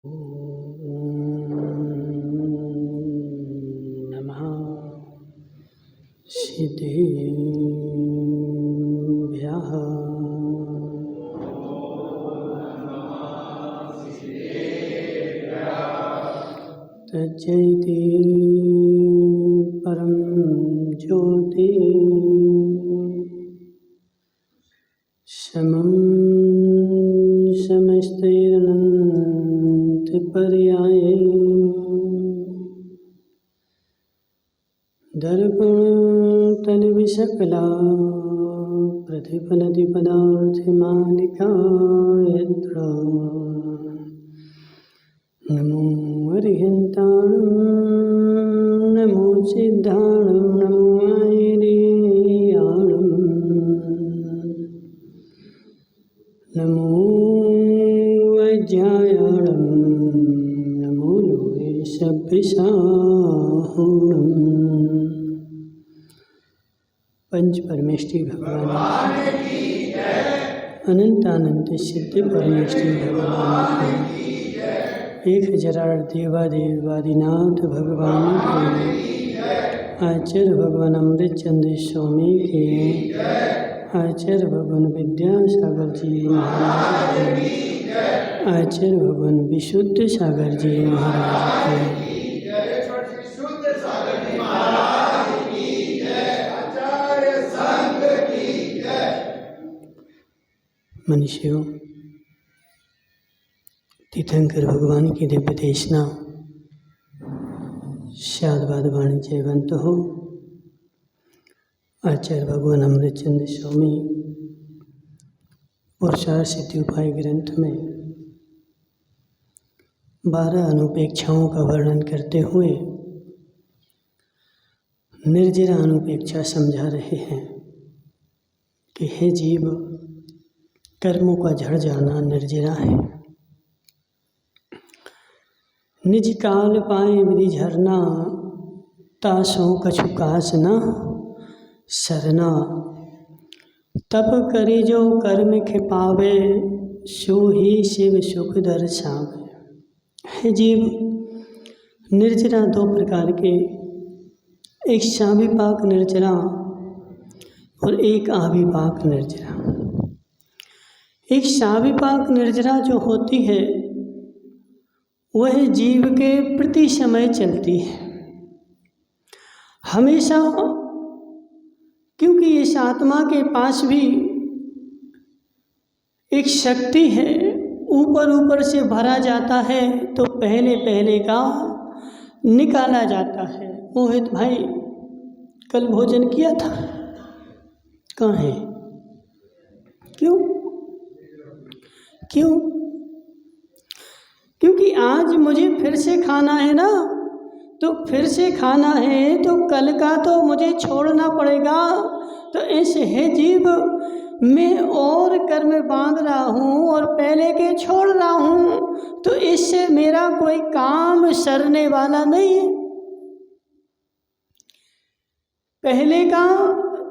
नमः सिद्धेभ्यः। तज्जयति परं ज्योति समं समस्तैरनन्तपर्याये दर्पणतलविशकला प्रतिफलति पदार्थमालिका यत्र नमो अरिहन्ताणं नमो सिद्धाणं नमो आयर्याणं नमो वैज्यायाणं नमो लोहे सभ्यसाहुणम्। पंच परमेष्टि भगवान अनंतानंत सिद्ध परमेष्टि भगवान 1008 देवादिनाथ भगवान के आचार्य भगवान अमृतचंद्र स्वामी के आचार्य भगवान विद्यासागर जी महाराज के आचार्य भगवान विशुद्ध सागर जी महाराज के मनुष्यों, तीर्थंकर भगवान की दिव्य देशना शादवाद वाणी जयवंत हो। आचार्य भगवान अमृतचंद्र स्वामी पुरुषार्थ सिद्धि उपाय ग्रंथ में 12 अनुपेक्षाओं का वर्णन करते हुए निर्जरा अनुपेक्षा समझा रहे हैं कि हे जीव, कर्मों का झड़ जाना निर्जरा है। निज काल पाए विधि झरना, तासों कछु कास न सरना। तप करी जो कर्म खिपावे, सो ही शिव सुख दर्शावे। हे जीव, निर्जरा 2 प्रकार के, एक साविपाक निर्जरा और एक आविपाक निर्जरा। एक साविपाक निर्जरा जो होती है वह जीव के प्रति समय चलती है हमेशा, क्योंकि इस आत्मा के पास भी एक शक्ति है। ऊपर से भरा जाता है तो पहले का निकाला जाता है। मोहित भाई, कल भोजन किया था? कहाँ है? क्यों? क्योंकि आज मुझे फिर से खाना है ना, तो फिर से खाना है तो कल का तो मुझे छोड़ना पड़ेगा। तो ऐसे है जीव, मैं और कर्म बांध रहा हूँ और पहले के छोड़ रहा हूँ, तो इससे मेरा कोई काम सरने वाला नहीं है। पहले का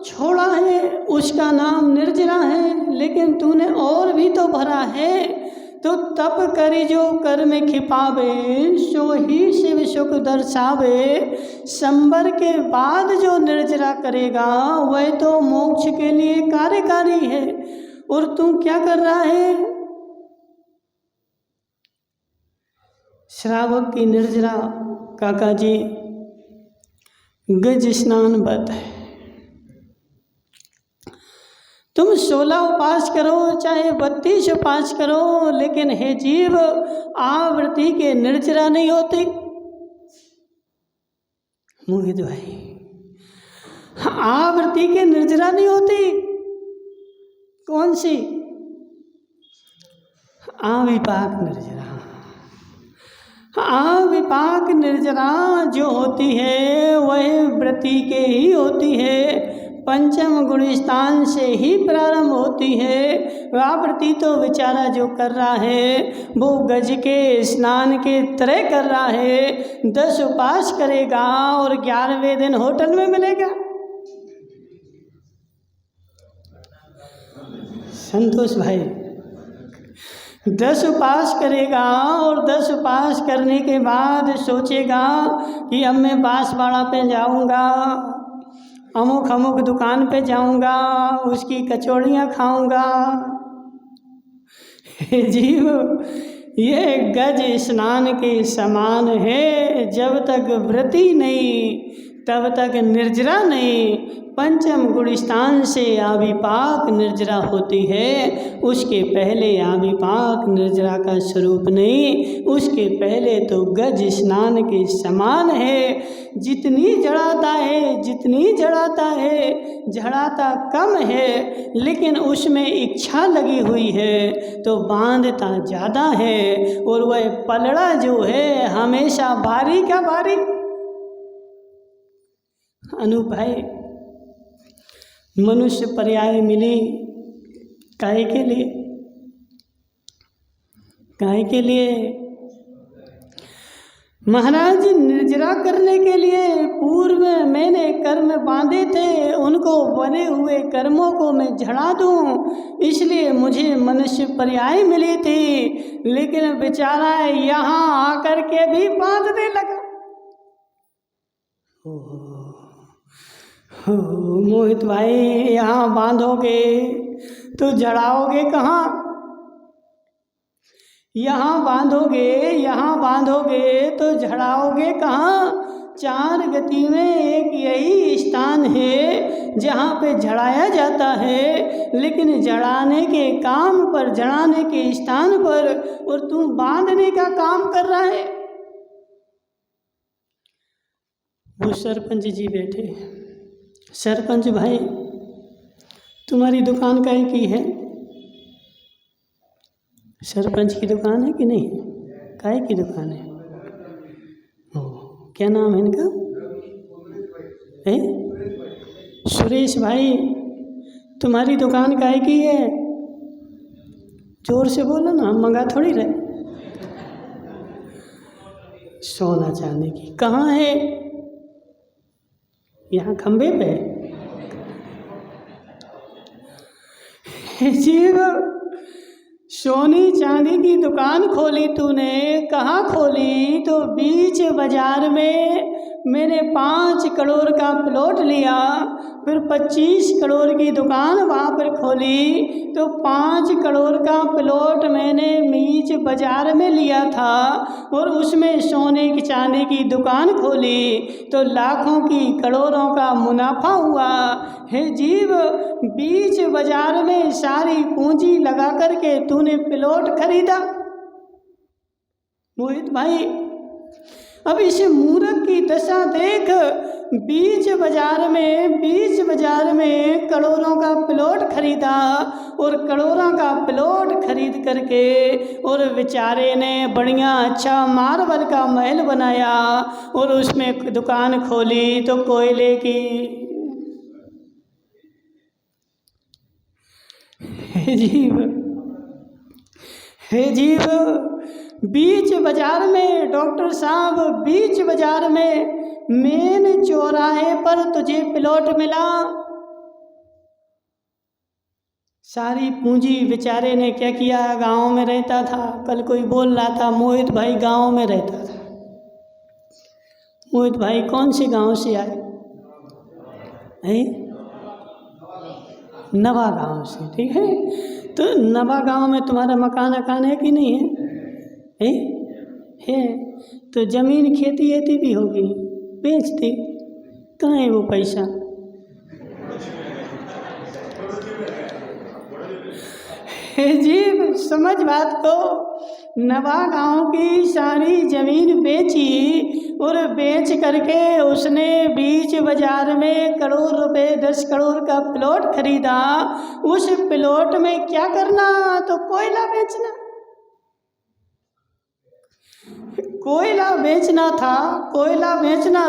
छोड़ा है उसका नाम निर्जरा है, लेकिन तूने और भी तो भरा है। तो तप करी जो कर्म खिपावे, सो ही शिव सुख दर्शावे। संबर के बाद जो निर्जरा करेगा वह तो मोक्ष के लिए कार्यकारी है। और तू क्या कर रहा है? श्रावक की निर्जरा काका जी गज स्नान बत है। तुम 16 उपास करो चाहे 32 उपास करो, लेकिन हे जीव, आवृत्ति के निर्जरा नहीं होती। मोहित भाई, आवृत्ति के निर्जरा नहीं होती। कौन सी? आविपाक निर्जरा। आविपाक निर्जरा जो होती है वह व्रति के ही होती है, पंचम गुण स्थान से ही प्रारंभ होती है। व्रति तो बेचारा जो कर रहा है वो गज के स्नान के तरह कर रहा है। 10 उपास करेगा और 11वें दिन होटल में मिलेगा। संतोष भाई, 10 उपास करेगा और 10 उपास करने के बाद सोचेगा कि अब मैं बांसवाड़ा पे जाऊंगा, अमुक अमुक दुकान पे जाऊंगा, उसकी कचौड़ियाँ खाऊंगा। हे जीव, ये गज स्नान के समान है। जब तक व्रती नहीं तब तक निर्जरा नहीं। पंचम गुण स्थान से आविपाक निर्जरा होती है, उसके पहले आविपाक निर्जरा का स्वरूप नहीं। उसके पहले तो गज स्नान के समान है। जितनी जड़ाता है, जितनी जड़ाता है, जड़ाता कम है, लेकिन उसमें इच्छा लगी हुई है तो बांधता ज़्यादा है। और वह पलड़ा जो है हमेशा भारी का भारी। अनूप भाई, मनुष्य पर्याय मिली काहे के लिए? काहे के लिए? महाराज, निर्जरा करने के लिए। पूर्व मैंने कर्म बांधे थे, उनको बने हुए कर्मों को मैं झड़ा दूं, इसलिए मुझे मनुष्य पर्याय मिली थी। लेकिन बेचारा यहाँ आकर के भी बांधने लगा। मोहित भाई, यहाँ बांधोगे तो जड़ाओगे कहाँ? यहाँ बांधोगे तो झड़ाओगे कहाँ? 4 गति में एक यही स्थान है जहाँ पे झड़ाया जाता है, लेकिन जड़ाने के काम पर, जड़ाने के स्थान पर, और तू बांधने का काम कर रहा है। वो सरपंच जी बैठे। सरपंच भाई, तुम्हारी दुकान काहे की है? सरपंच की दुकान है कि नहीं? काहे की दुकान है? क्या नाम है इनका? सुरेश भाई, तुम्हारी दुकान काहे की है? जोर से बोलो ना, हम मंगा थोड़ी रहे। सोना चांदी की। कहाँ है? यहाँ खंबे पे। जीव, सोनी चांदी की दुकान खोली तूने, कहाँ खोली? तो बीच बाजार में मैंने 5 करोड़ का प्लॉट लिया, फिर 25 करोड़ की दुकान वहाँ पर खोली। तो 5 करोड़ का प्लॉट मैंने बीच बाजार में लिया था और उसमें सोने की चांदी की दुकान खोली, तो लाखों की करोड़ों का मुनाफा हुआ। हे जीव, बीच बाजार में सारी पूंजी लगा करके तूने प्लॉट खरीदा। मोहित भाई, अब इस मूर्ख की दशा देख। बीच बाजार में करोड़ों का प्लॉट खरीदा और करोड़ों का प्लॉट खरीद करके और बेचारे ने बढ़िया अच्छा मार्बल का महल बनाया और उसमें दुकान खोली तो कोयले की। हे जीव, बीच बाजार में, डॉक्टर साहब, बीच बाजार में मेन चौराहे पर तुझे प्लॉट मिला। सारी पूंजी बेचारे ने क्या किया? गांव में रहता था। कल कोई बोल रहा था मोहित भाई गांव में रहता था। मोहित भाई कौन से गांव से आए? नवा गांव से। ठीक है, तो नवा गांव में तुम्हारा मकान अकान है कि नहीं है? है। तो जमीन खेती एती भी होगी, बेच दी। कहाँ है वो पैसा? जी, समझ बात को। नवा गांव की सारी जमीन बेची और बेच करके उसने बीच बाजार में करोड़ रुपए, 10 करोड़ का प्लॉट खरीदा। उस प्लॉट में क्या करना? तो कोयला बेचना। कोयला बेचना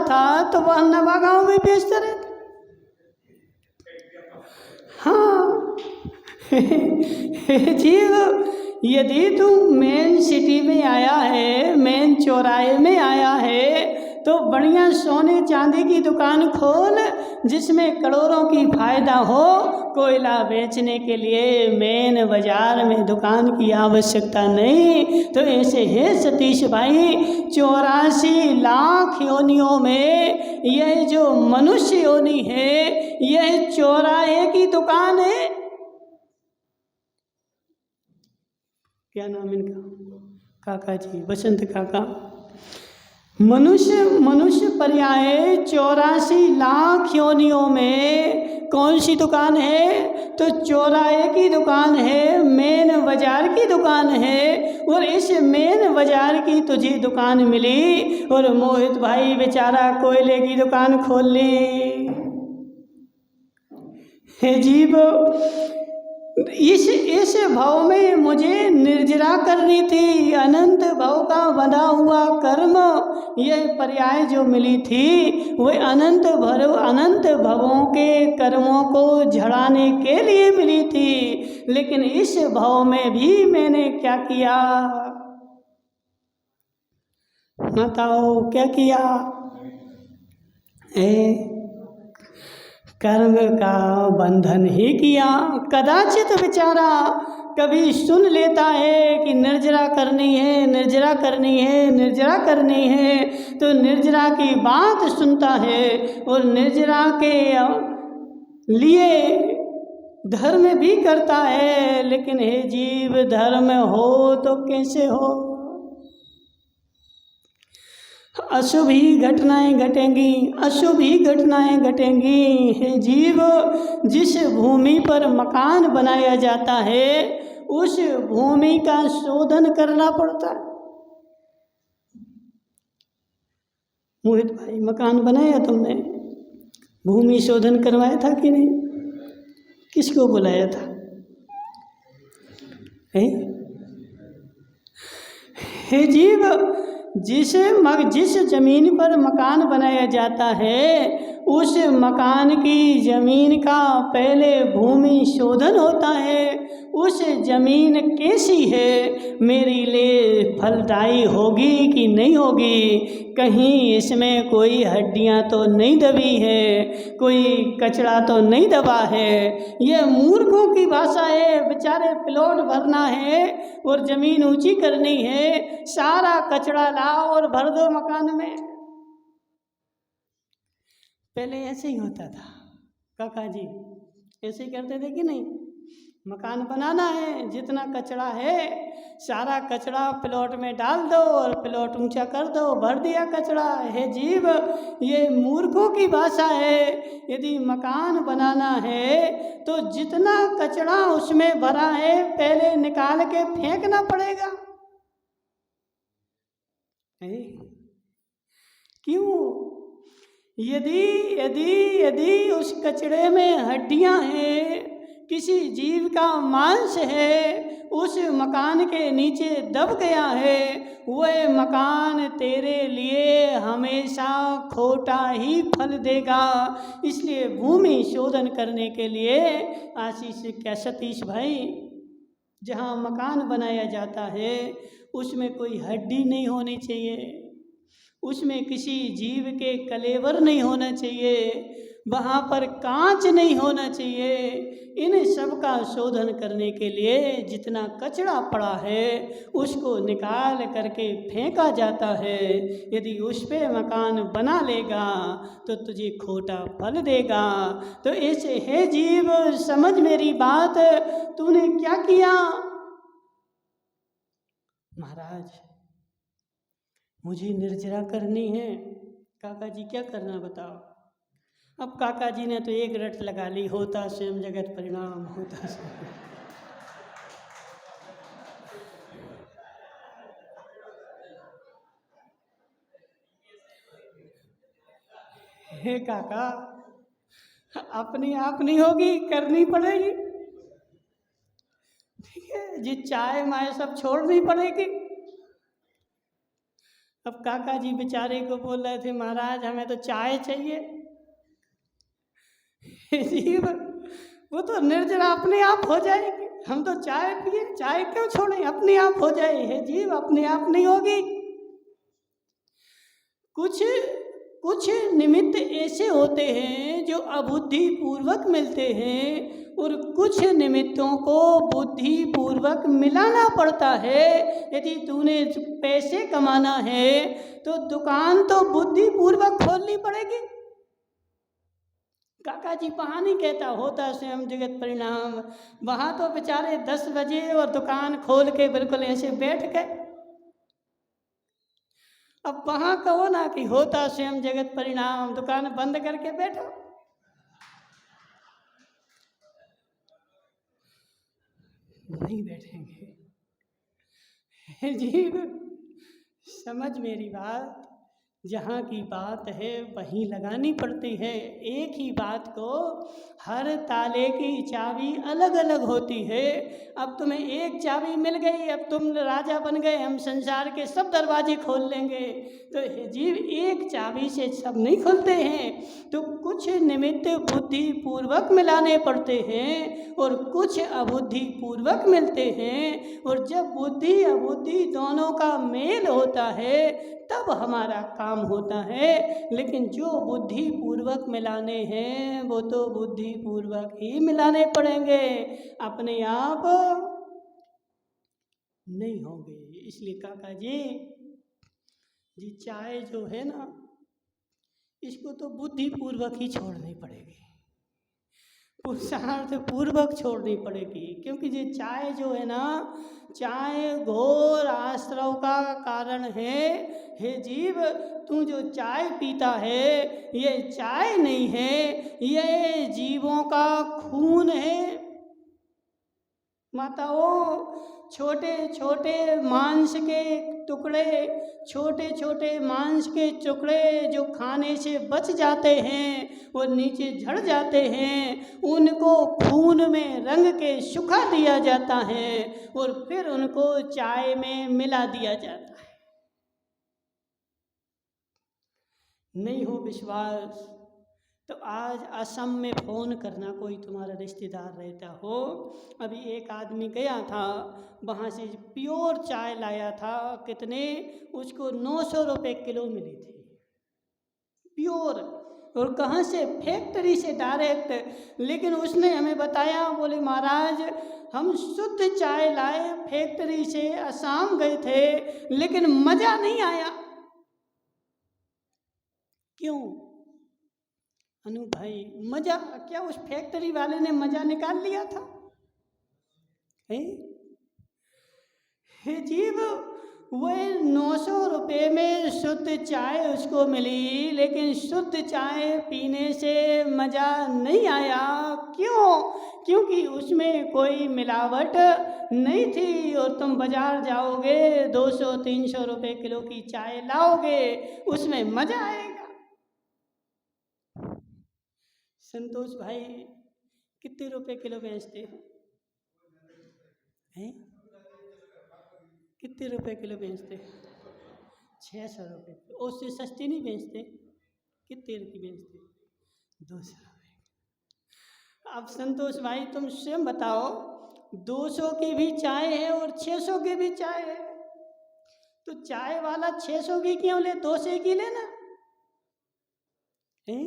था तो वह नवा गांव में बेचते रहते। हाँ जीव, यदि तू मेन सिटी में आया है, मेन चौराहे में आया है, तो बढ़िया सोने चांदी की दुकान खोल जिसमें करोड़ों की फायदा हो। कोयला बेचने के लिए मेन बाजार में दुकान की आवश्यकता नहीं। तो ऐसे है सतीश भाई, 84 लाख योनियों में यह जो मनुष्य योनि है यह चौराहे की दुकान है। क्या नाम इनका? काका जी, बसंत काका। मनुष्य पर्याय 84 लाख योनियों में कौन सी दुकान है? तो चौराहे की दुकान है, मेन बाजार की दुकान है। और इस मेन बाजार की तुझे दुकान मिली और मोहित भाई बेचारा कोयले की दुकान खोल ली। हे जीव, इस भव में मुझे निर्जरा करनी थी। अनंत भव का बंधा हुआ कर्म, यह पर्याय जो मिली थी वह अनंत भवों के कर्मों को झड़ाने के लिए मिली थी। लेकिन इस भव में भी मैंने क्या किया? बताओ क्या किया? कर्म का बंधन ही किया। कदाचित बेचारा कभी सुन लेता है कि निर्जरा करनी है, निर्जरा करनी है, निर्जरा करनी है, तो निर्जरा की बात सुनता है और निर्जरा के लिए धर्म भी करता है। लेकिन हे जीव, धर्म हो तो कैसे हो? अशुभ ही घटनाएं घटेंगी, अशुभ ही घटनाएं घटेंगी। हे जीव, जिस भूमि पर मकान बनाया जाता है उस भूमि का शोधन करना पड़ता है। मोहित भाई, मकान बनाया तुमने, भूमि शोधन करवाया था कि नहीं? किसको बुलाया था? हे जीव, जिस जमीन पर मकान बनाया जाता है उस मकान की जमीन का पहले भूमि शोधन होता है। उस जमीन कैसी है, मेरे लिए फलदायी होगी कि नहीं होगी, कहीं इसमें कोई हड्डियां तो नहीं दबी है, कोई कचरा तो नहीं दबा है। ये मूर्खों की भाषा है। बेचारे प्लॉट भरना है और ज़मीन ऊंची करनी है, सारा कचरा लाओ और भर दो मकान में। पहले ऐसे ही होता था काका जी, ऐसे ही करते थे कि नहीं? मकान बनाना है, जितना कचरा है सारा कचरा प्लॉट में डाल दो और प्लॉट ऊंचा कर दो, भर दिया कचरा। हे जीव, ये मूर्खों की भाषा है। यदि मकान बनाना है तो जितना कचरा उसमें भरा है पहले निकाल के फेंकना पड़ेगा। क्यों? यदि उस कचरे में हड्डियां हैं, किसी जीव का मांस है, उस मकान के नीचे दब गया है, वह मकान तेरे लिए हमेशा खोटा ही फल देगा। इसलिए भूमि शोधन करने के लिए आशीष क्या सतीश भाई, जहाँ मकान बनाया जाता है उसमें कोई हड्डी नहीं होनी चाहिए, उसमें किसी जीव के कलेवर नहीं होना चाहिए, वहाँ पर कांच नहीं होना चाहिए। इन सब का शोधन करने के लिए जितना कचरा पड़ा है उसको निकाल करके फेंका जाता है। यदि उस पे मकान बना लेगा तो तुझे खोटा फल देगा। तो ऐसे है जीव, समझ मेरी बात। तूने क्या किया? महाराज, मुझे निर्जरा करनी है। काका जी, क्या करना बताओ? अब काका जी ने तो एक रट लगा ली, होता स्वयं जगत परिणाम, होता स्वयं। हे काका, अपनी आप नहीं होगी, करनी पड़ेगी। ठीक है जी, चाय माय सब छोड़नी पड़ेगी। अब काका जी बेचारे को बोल रहे थे, महाराज हमें तो चाय चाहिए। जीव, वो तो निर्जरा अपने आप हो जाएगी, हम तो चाय पिए, चाय क्यों छोड़ें, अपने आप हो जाए। हे जीव, अपने आप नहीं होगी। कुछ कुछ निमित्त ऐसे होते हैं जो अबुद्धि पूर्वक मिलते हैं और कुछ निमित्तों को बुद्धि पूर्वक मिलाना पड़ता है। यदि तूने पैसे कमाना है तो दुकान तो बुद्धि पूर्वक खोलनी पड़ेगी। काका जी वहाँ नहीं कहता होता स्वयं जगत परिणाम, वहाँ तो बेचारे 10 बजे और दुकान खोल के बिल्कुल ऐसे बैठ गए। अब वहाँ कहो ना कि होता स्वयं जगत परिणाम, दुकान बंद करके बैठो। नहीं बैठेंगे। जीव समझ मेरी बात, जहाँ की बात है वहीं लगानी पड़ती है। एक ही बात को हर ताले की चाबी अलग अलग होती है। अब तुम्हें एक चाबी मिल गई, अब तुम राजा बन गए, हम संसार के सब दरवाजे खोल लेंगे। तो जीव एक चाबी से सब नहीं खुलते हैं, तो कुछ निमित्त बुद्धि पूर्वक मिलाने पड़ते हैं और कुछ अबुद्धि पूर्वक मिलते हैं। और जब बुद्धि अबुद्धि दोनों का मेल होता है तब हमारा काम होता है। लेकिन जो बुद्धि पूर्वक मिलाने हैं वो तो बुद्धि पूर्वक ही मिलाने पड़ेंगे, अपने आप नहीं होंगे। इसलिए काका जी चाय जो है ना, इसको तो बुद्धि पूर्वक ही छोड़नी पड़ेगी, पुरुषार्थ पूर्वक छोड़नी पड़ेगी। क्योंकि ये चाय जो है ना, चाय घोर आश्रव का कारण है। हे जीव, तू जो चाय पीता है ये चाय नहीं है, ये जीवों का खून है। माताओं, छोटे छोटे मांस के टुकड़े, छोटे छोटे मांस के टुकड़े जो खाने से बच जाते हैं वो नीचे झड़ जाते हैं, उनको खून में रंग के सुखा दिया जाता है और फिर उनको चाय में मिला दिया जाता है। नहीं हो विश्वास तो आज असम में फ़ोन करना, कोई तुम्हारा रिश्तेदार रहता हो। अभी एक आदमी गया था, वहाँ से प्योर चाय लाया था, कितने, उसको 900 रुपये किलो मिली थी प्योर। और कहाँ से? फैक्ट्री से डायरेक्ट। लेकिन उसने हमें बताया, बोले महाराज हम शुद्ध चाय लाए, फैक्ट्री से असम गए थे, लेकिन मज़ा नहीं आया। क्यों अनु भाई? मजा क्या, उस फैक्ट्री वाले ने मजा निकाल लिया था? हे जीव, वह 900 रुपये में शुद्ध चाय उसको मिली, लेकिन शुद्ध चाय पीने से मजा नहीं आया। क्यों? क्योंकि उसमें कोई मिलावट नहीं थी। और तुम बाजार जाओगे 200-300 रुपये किलो की चाय लाओगे, उसमें मजा आएगा। संतोष भाई कितने रुपए किलो बेचते हैं? कितने रुपए किलो बेचते? 600 रुपये। उससे सस्ती नहीं बेचते? कितने की बेचते? 200 रुपये। अब संतोष भाई तुम स्वयं बताओ, 200 की भी चाय है और 600 की भी चाय है, तो चाय वाला 600 की क्यों ले, 200 की लेना है?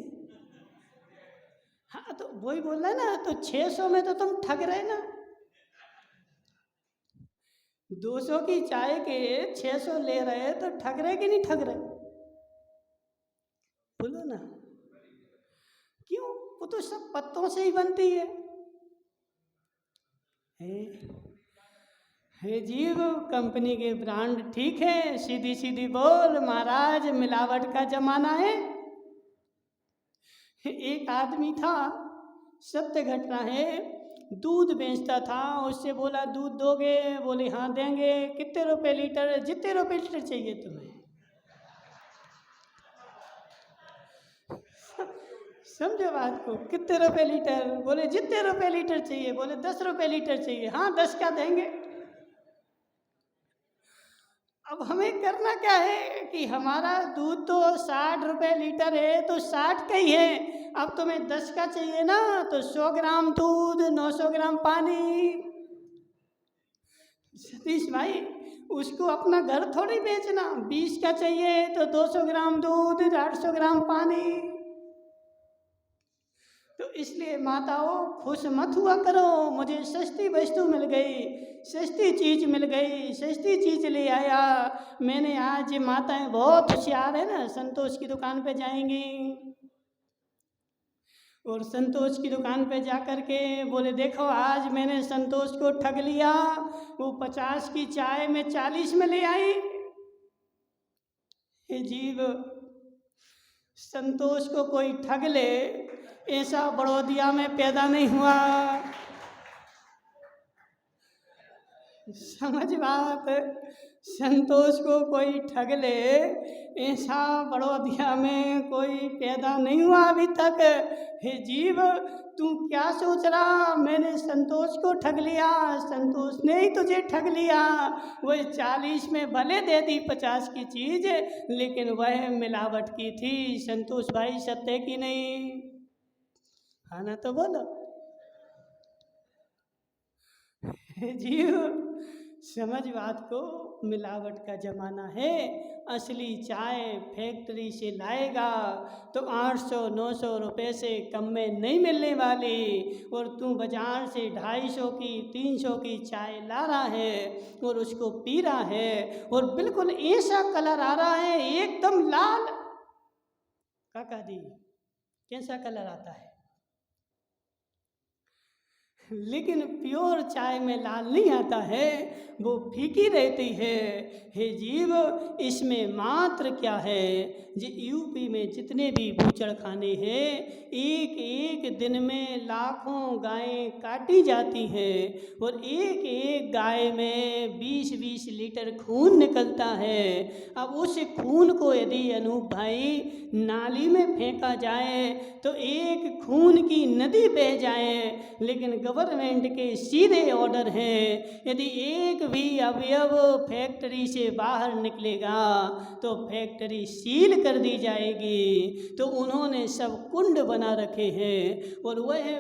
हाँ तो वही बोल रहा है ना, तो 600 में तो तुम ठग रहे ना। 200 की चाय के 600 ले रहे तो ठग रहे कि नहीं ठग रहे? बोलो ना। क्यों? वो तो सब पत्तों से ही बनती है। हे जीव, कंपनी के ब्रांड ठीक है, सीधी सीधी बोल महाराज, मिलावट का जमाना है। एक आदमी था, सत्य घटना है, दूध बेचता था। उससे बोला दूध दोगे? बोले हाँ देंगे। कितने रुपए लीटर? जितने रुपए लीटर चाहिए तुम्हें। समझो बात को, कितने रुपए लीटर? बोले जितने रुपए लीटर चाहिए। बोले 10 रुपए लीटर चाहिए। हाँ 10 का देंगे। अब हमें करना क्या है कि हमारा दूध तो 60 रुपए लीटर है, तो 60 का ही है। अब तुम्हें 10 का चाहिए ना, तो 100 ग्राम दूध, 900 ग्राम पानी। सतीश भाई उसको अपना घर थोड़ी बेचना। 20 का चाहिए तो 200 ग्राम दूध, 800 ग्राम पानी। तो इसलिए माताओं खुश मत हुआ करो, मुझे सस्ती वस्तु मिल गई, सस्ती चीज़ मिल गई, सस्ती चीज़ ले आया मैंने। आज ये माताएं बहुत होशियार है ना, संतोष की दुकान पे जाएंगी और संतोष की दुकान पे जा कर के बोले देखो आज मैंने संतोष को ठग लिया, वो 50 की चाय में 40 में ले आई। ये जीव, संतोष को कोई ठग ले ऐसा बड़ौदिया में पैदा नहीं हुआ। समझ बात, संतोष को कोई ठग ले ऐसा बड़ौदिया में कोई पैदा नहीं हुआ अभी तक। हे जीव, तू क्या सोच रहा मैंने संतोष को ठग लिया? संतोष ने ही तुझे ठग लिया। वह 40 में भले दे दी 50 की चीज़, लेकिन वह मिलावट की थी। संतोष भाई सत्य की नहीं? हाँ ना, तो बोलो। जीव समझ बात को, मिलावट का ज़माना है। असली चाय फैक्ट्री से लाएगा तो 800-900 रुपये से कम में नहीं मिलने वाली, और तू बाज़ार से 250 की 300 की चाय ला रहा है और उसको पी रहा है और बिल्कुल ऐसा कलर आ रहा है एकदम लाल। काका जी कैसा कलर आता है? लेकिन प्योर चाय में लाल नहीं आता है, वो फीकी रहती है। हे जीव, इसमें मात्र क्या है, जो यूपी में जितने भी बूचड़ खाने हैं, एक एक दिन में लाखों गायें काटी जाती हैं और एक एक गाय में 20-20 लीटर खून निकलता है। अब उस खून को यदि अनूप भाई नाली में फेंका जाए तो एक खून की नदी बह जाए, लेकिन गवर्नमेंट के सीधे ऑर्डर हैं, यदि एक भी अवयव फैक्ट्री से बाहर निकलेगा तो फैक्ट्री सील कर दी जाएगी। तो उन्होंने सब कुंड बना रखे हैं और वह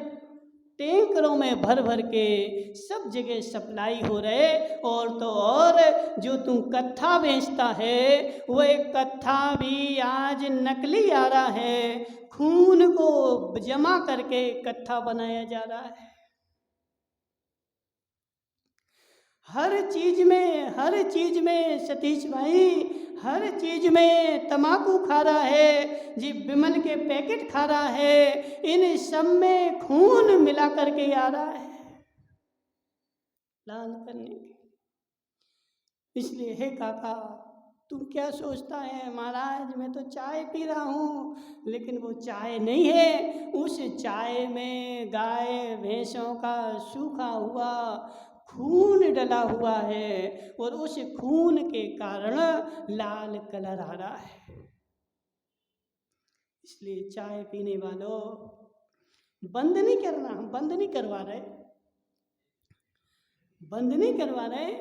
टैंकरों में भर भर के सब जगह सप्लाई हो रहे। और तो और जो तू कत्था बेचता है वह कत्था भी आज नकली आ रहा है, खून को जमा करके कत्था बनाया जा रहा है। हर चीज में सतीश भाई, हर चीज में तम्बाकू खा रहा है जी, विमल के पैकेट खा रहा है, इन सब में खून मिला करके आ रहा है लाल करने के। इसलिए हे काका, तुम क्या सोचता है? महाराज मैं तो चाय पी रहा हूँ, लेकिन वो चाय नहीं है। उस चाय में गाय भैंसों का सूखा हुआ खून डला हुआ है और उस खून के कारण लाल कलर आ रहा है। इसलिए चाय पीने वालों, बंद नहीं करना, हम बंद नहीं करवा रहे।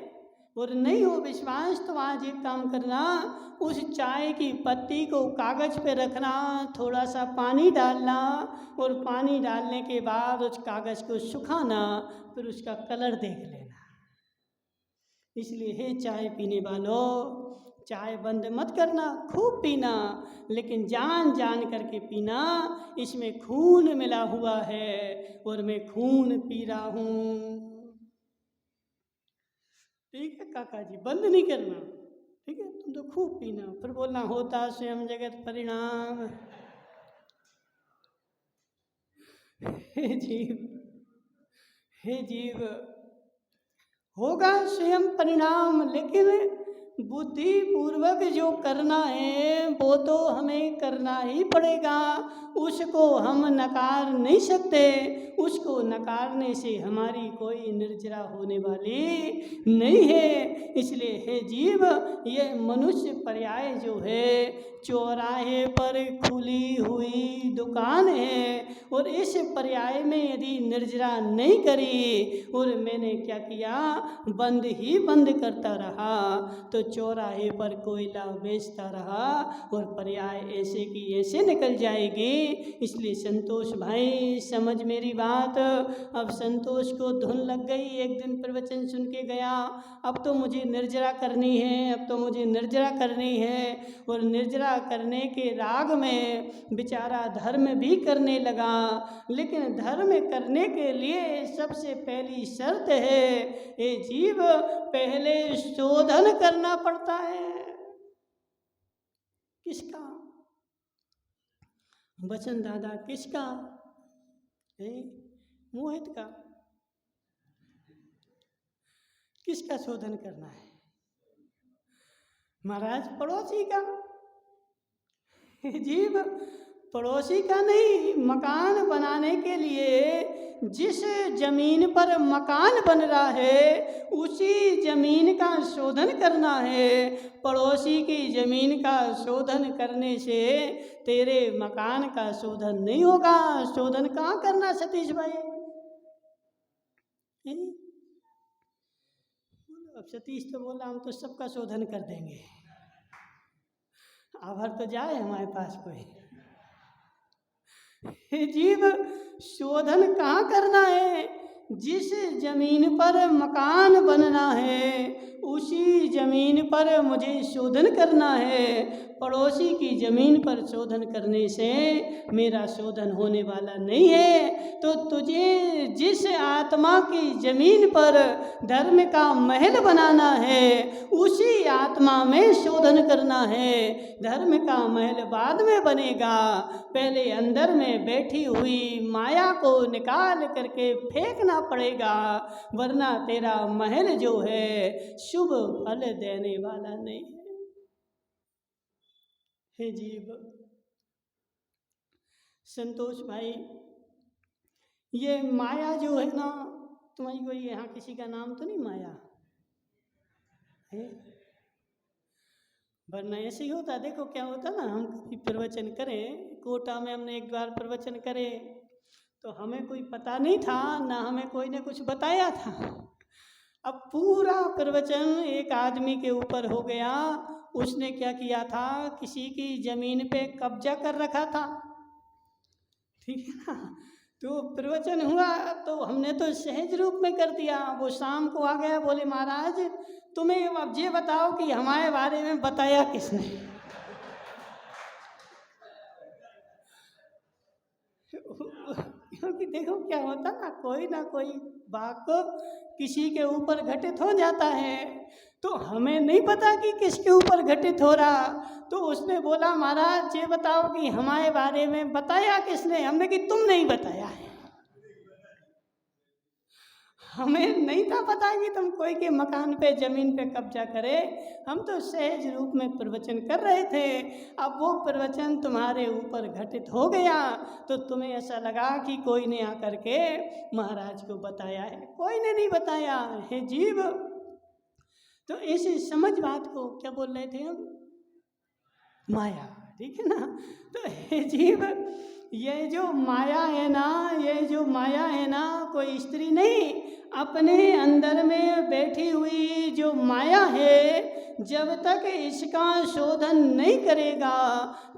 और नहीं हो विश्वास तो आज एक काम करना, उस चाय की पत्ती को कागज़ पे रखना, थोड़ा सा पानी डालना और पानी डालने के बाद उस कागज़ को सुखाना, फिर उसका कलर देख लेना। इसलिए हे चाय पीने वालों, चाय बंद मत करना, खूब पीना, लेकिन जान जान करके पीना। इसमें खून मिला हुआ है और मैं खून पी रहा हूँ। ठीक है काका जी, बंद नहीं करना, ठीक है? तुम तो खूब पीना, फिर बोलना होता स्वयं जगत परिणाम। हे जीव, होगा स्वयं परिणाम, लेकिन बुद्धि पूर्वक जो करना है वो तो हमें करना ही पड़ेगा। उसको हम नकार नहीं सकते, उसको नकारने से हमारी कोई निर्जरा होने वाली नहीं है। इसलिए हे जीव, ये मनुष्य पर्याय जो है चौराहे पर खुली हुई दुकान है, और इस पर्याय में यदि निर्जरा नहीं करी और मैंने क्या किया, बंद ही बंद करता रहा, तो चौराहे पर कोयला बेचता रहा और पर्याय ऐसे की ऐसे निकल जाएगी। इसलिए संतोष भाई समझ मेरी बात। अब संतोष को धुन लग गई, एक दिन प्रवचन सुन के गया, अब तो मुझे निर्जरा करनी है, अब तो मुझे निर्जरा करनी है। और निर्जरा करने के राग में बेचारा धर्म भी करने लगा। लेकिन धर्म करने के लिए सबसे पहली शर्त है, ये जीव पहले शोधन करना पड़ता है। किसका? बचन दादा किसका है? मोहित का। किसका शोधन करना है? महाराज पड़ोसी का। जीव पड़ोसी का नहीं, मकान बनाने के लिए जिस जमीन पर मकान बन रहा है उसी जमीन का शोधन करना है। पड़ोसी की जमीन का शोधन करने से तेरे मकान का शोधन नहीं होगा। शोधन कहाँ करना सतीश भाई? अब सतीश तो बोला हम तो सबका शोधन कर देंगे। आभर तो जाए हमारे पास कोई। जीव शोधन कहाँ करना है? जिस जमीन पर मकान बनना है उसी जमीन पर मुझे शोधन करना है। पड़ोसी की जमीन पर शोधन करने से मेरा शोधन होने वाला नहीं है। तो तुझे जिस आत्मा की जमीन पर धर्म का महल बनाना है उसी आत्मा में शोधन करना है। धर्म का महल बाद में बनेगा, पहले अंदर में बैठी हुई माया को निकाल करके फेंकना पड़ेगा, वरना तेरा महल जो है शुभ फल देने वाला नहीं है। हे जीव संतोष भाई, ये माया जो है ना, तुम्हारी कोई यहाँ किसी का नाम तो नहीं माया है? वरना ऐसे ही होता। देखो क्या होता ना, हम कभी प्रवचन करें, कोटा में हमने एक बार प्रवचन करे तो हमें कोई पता नहीं था, ना हमें कोई ने कुछ बताया था। अब पूरा प्रवचन एक आदमी के ऊपर हो गया। उसने क्या किया था, किसी की जमीन पे कब्जा कर रखा था, ठीक है ना। तो प्रवचन हुआ तो हमने तो सहज रूप में कर दिया। वो शाम को आ गया, बोले महाराज तुम्हें अब ये बताओ कि हमारे बारे में बताया किसने? क्योंकि देखो क्या होता ना कोई बात को किसी के ऊपर घटित हो जाता है, तो हमें नहीं पता कि किसके ऊपर घटित हो रहा। तो उसने बोला महाराज ये बताओ कि हमारे बारे में बताया किसने? हमने कि तुम नहीं बताया है, हमें नहीं था पता कि तुम कोई के मकान पे जमीन पे कब्जा करे। हम तो सहज रूप में प्रवचन कर रहे थे। अब वो प्रवचन तुम्हारे ऊपर घटित हो गया तो तुम्हें ऐसा लगा कि कोई ने आकर के महाराज को बताया है। कोई ने नहीं बताया है जीव। तो ऐसे समझ बात को। क्या बोल रहे थे हम? माया, ठीक है ना। तो हे जीव, ये जो माया है ना, ये जो माया है ना, कोई स्त्री नहीं, अपने अंदर में बैठी हुई जो माया है, जब तक इसका शोधन नहीं करेगा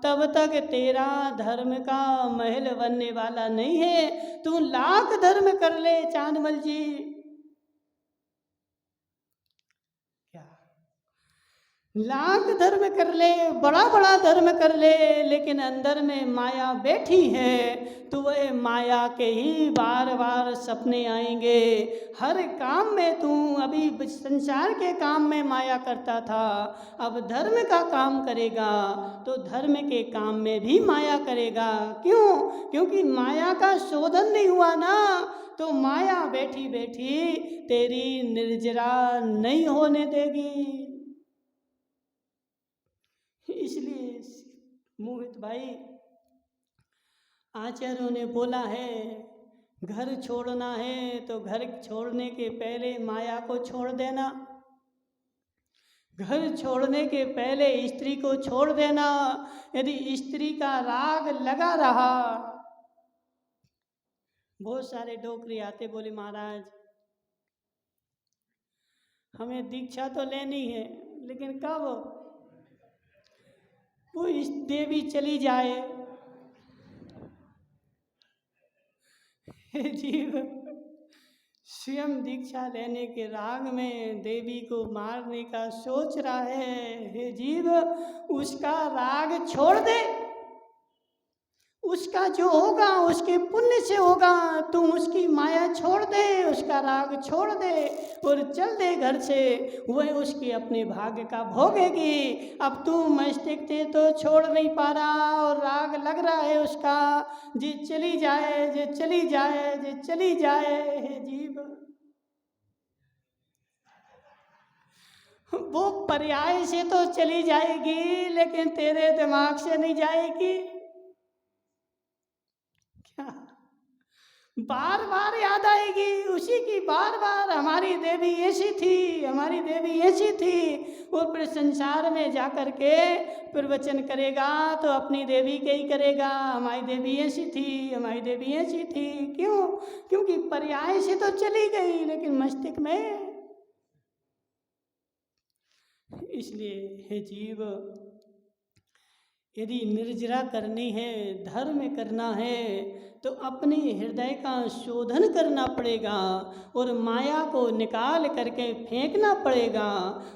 तब तक तेरा धर्म का महल बनने वाला नहीं है। तू लाख धर्म कर ले चांदमल जी, लाख धर्म कर ले, बड़ा बड़ा धर्म कर ले, लेकिन अंदर में माया बैठी है तो वह माया के ही बार बार सपने आएंगे। हर काम में तू अभी संसार के काम में माया करता था, अब धर्म का काम करेगा तो धर्म के काम में भी माया करेगा। क्यों? क्योंकि माया का शोधन नहीं हुआ ना, तो माया बैठी बैठी तेरी निर्जरा नहीं होने देगी। इसलिए मोहित भाई, आचार्यों ने बोला है घर छोड़ना है तो घर छोड़ने के पहले माया को छोड़ देना, घर छोड़ने के पहले स्त्री को छोड़ देना। यदि स्त्री का राग लगा रहा, बहुत सारे डोकरी आते, बोले महाराज हमें दीक्षा तो लेनी है लेकिन कब वो इस देवी चली जाए, हे जीव स्वयं दीक्षा लेने के राग में देवी को मारने का सोच रहा है। हे जीव उसका राग छोड़ दे, उसका जो होगा उसके पुण्य से होगा। तू उसकी माया छोड़ दे, उसका राग छोड़ दे और चल दे घर से, वह उसके अपने भाग्य का भोगेगी। अब तू मस्तिष्क से तो छोड़ नहीं पा रहा और राग लग रहा है उसका, जे चली जाए, जे चली जाए, जे चली जाए। हे जीव वो पर्याय से तो चली जाएगी लेकिन तेरे दिमाग से नहीं जाएगी। क्या बार बार याद आएगी उसी की, बार बार हमारी देवी ऐसी थी, हमारी देवी ऐसी थी। और फिर संसार में जा कर के प्रवचन करेगा तो अपनी देवी के ही करेगा, हमारी देवी ऐसी थी, हमारी देवी ऐसी थी। क्यों? क्योंकि पर्याय से तो चली गई लेकिन मस्तिष्क में। इसलिए हे जीव यदि निर्जरा करनी है, धर्म करना है तो अपने हृदय का शोधन करना पड़ेगा और माया को निकाल करके फेंकना पड़ेगा।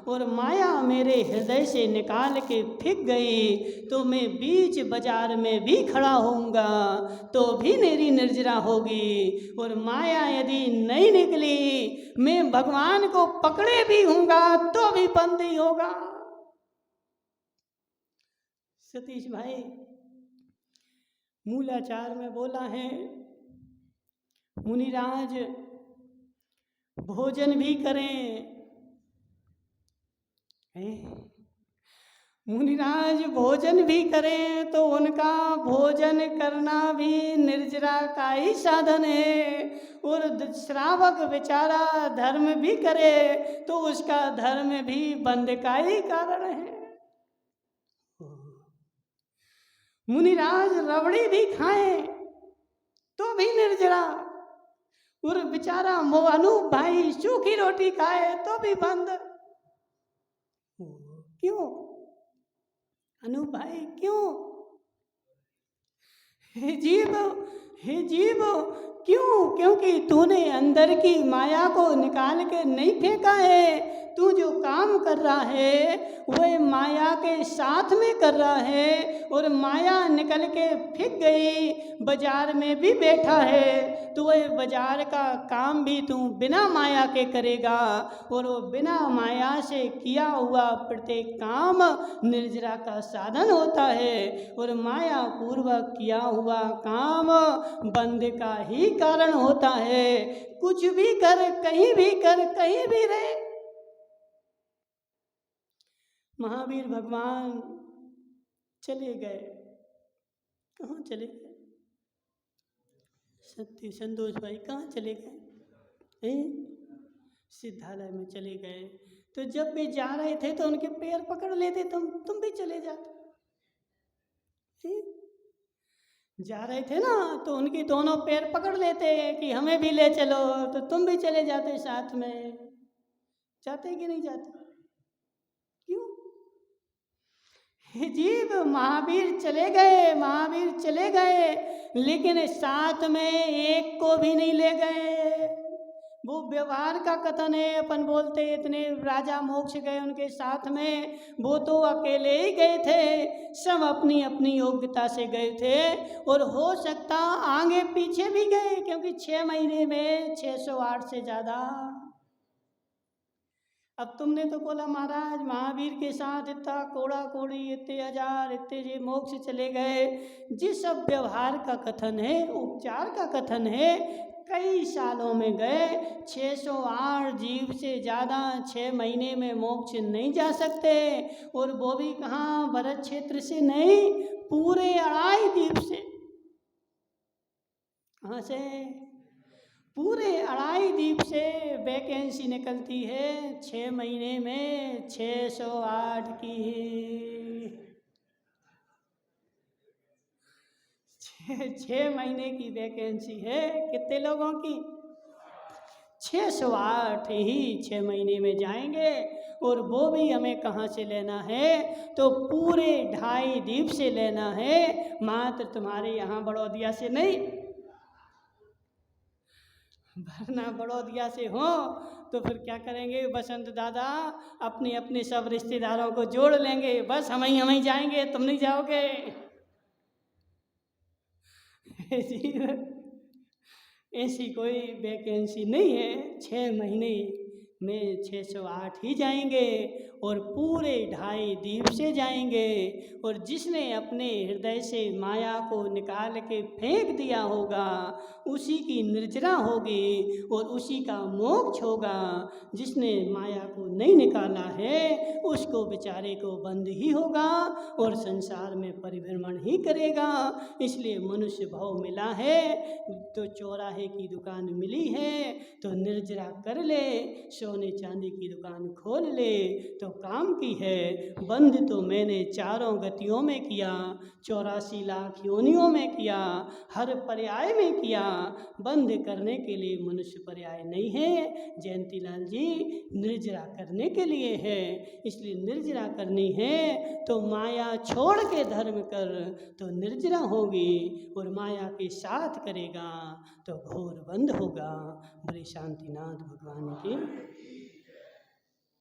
और माया मेरे हृदय से निकाल के फेंक गई तो मैं बीच बाजार में भी खड़ा होऊंगा तो भी मेरी निर्जरा होगी। और माया यदि नहीं निकली, मैं भगवान को पकड़े भी हूँगा तो भी बंद ही होगा। सतीश भाई मूलाचार में बोला है, मुनिराज भोजन भी करें, मुनिराज भोजन भी करें तो उनका भोजन करना भी निर्जरा का ही साधन है। और श्रावक बेचारा धर्म भी करे तो उसका धर्म भी बंद का ही कारण है। मुनिराज रबड़ी भी खाएं तो भी निर्जरा, और बेचारा अनूप भाई सूखी रोटी खाए तो भी बंद। क्यों अनूप भाई क्यों? हे जीव, हे जीव क्यों? क्योंकि तूने अंदर की माया को निकाल के नहीं फेंका है। तू जो काम कर रहा है वह माया के साथ में कर रहा है और माया निकल के फेंक गई, बाजार में भी बैठा है तो वह बाजार का काम भी तू बिना माया के करेगा। और वो बिना माया से किया हुआ प्रत्येक काम निर्जरा का साधन होता है और माया पूर्वक किया हुआ काम बंध का ही कारण होता है। कुछ भी कर, कहीं भी कर, कहीं भी रहे। महावीर भगवान चले गए, कहाँ चले गए? सत्य संतोष भाई कहाँ चले गए? सिद्धालय में चले गए। तो जब वे जा रहे थे तो उनके पैर पकड़ लेते, तुम भी चले जाते। जा रहे थे ना तो उनके दोनों पैर पकड़ लेते कि हमें भी ले चलो, तो तुम भी चले जाते साथ में। जाते कि नहीं जाते? क्यों? जीव महावीर चले गए, महावीर चले गए लेकिन साथ में एक को भी नहीं ले गए। वो व्यवहार का कथन है, अपन बोलते इतने राजा मोक्ष गए उनके साथ में, वो तो अकेले ही गए थे, सब अपनी अपनी योग्यता से गए थे। और हो सकता आगे पीछे भी गए क्योंकि 6 महीने में 608 से ज़्यादा। अब तुमने तो बोला महाराज महावीर के साथ इतना कोड़ा कोड़ी, इतने हजार, इतने जे मोक्ष चले गए। जिस सब व्यवहार का कथन है, उपचार का कथन है, कई सालों में गए। 608 जीव से ज़्यादा 6 महीने में मोक्ष नहीं जा सकते। और वो भी कहाँ, भरत क्षेत्र से नहीं, पूरे 2.5 द्वीप से। कहाँ से? पूरे 2.5 द्वीप से वैकेंसी निकलती है 6 महीने में 608 की। 6 महीने की वैकेंसी है। कितने लोगों की? 608 ही 6 महीने में जाएंगे। और वो भी हमें कहाँ से लेना है, तो पूरे 2.5 द्वीप से लेना है, मात्र तुम्हारे यहाँ बड़ौदिया से नहीं। वरना बड़ौदिया से हो तो फिर क्या करेंगे बसंत दादा, अपने अपने सब रिश्तेदारों को जोड़ लेंगे, बस हम ही जाएंगे, तुम नहीं जाओगे। ऐसी कोई वैकेंसी नहीं है, 6 महीने में 608 ही जाएंगे और पूरे 2.5 द्वीप से जाएंगे। और जिसने अपने हृदय से माया को निकाल के फेंक दिया होगा उसी की निर्जरा होगी और उसी का मोक्ष होगा। जिसने माया को नहीं निकाला है उसको बेचारे को बंद ही होगा और संसार में परिभ्रमण ही करेगा। इसलिए मनुष्य भाव मिला है तो चौराहे की दुकान मिली है तो निर्जरा कर ले, सोने चांदी की दुकान खोल ले तो काम की है। बंद तो मैंने 4 गतियों में किया, 84 लाख योनियों में किया, हर पर्याय में किया। बंद करने के लिए मनुष्य पर्याय नहीं है जयंती लाल जी, निर्जरा करने के लिए है। इसलिए निर्जरा करनी है तो माया छोड़ के धर्म कर तो निर्जरा होगी और माया के साथ करेगा तो घोर बंद होगा। बड़े शांतिनाथ भगवान की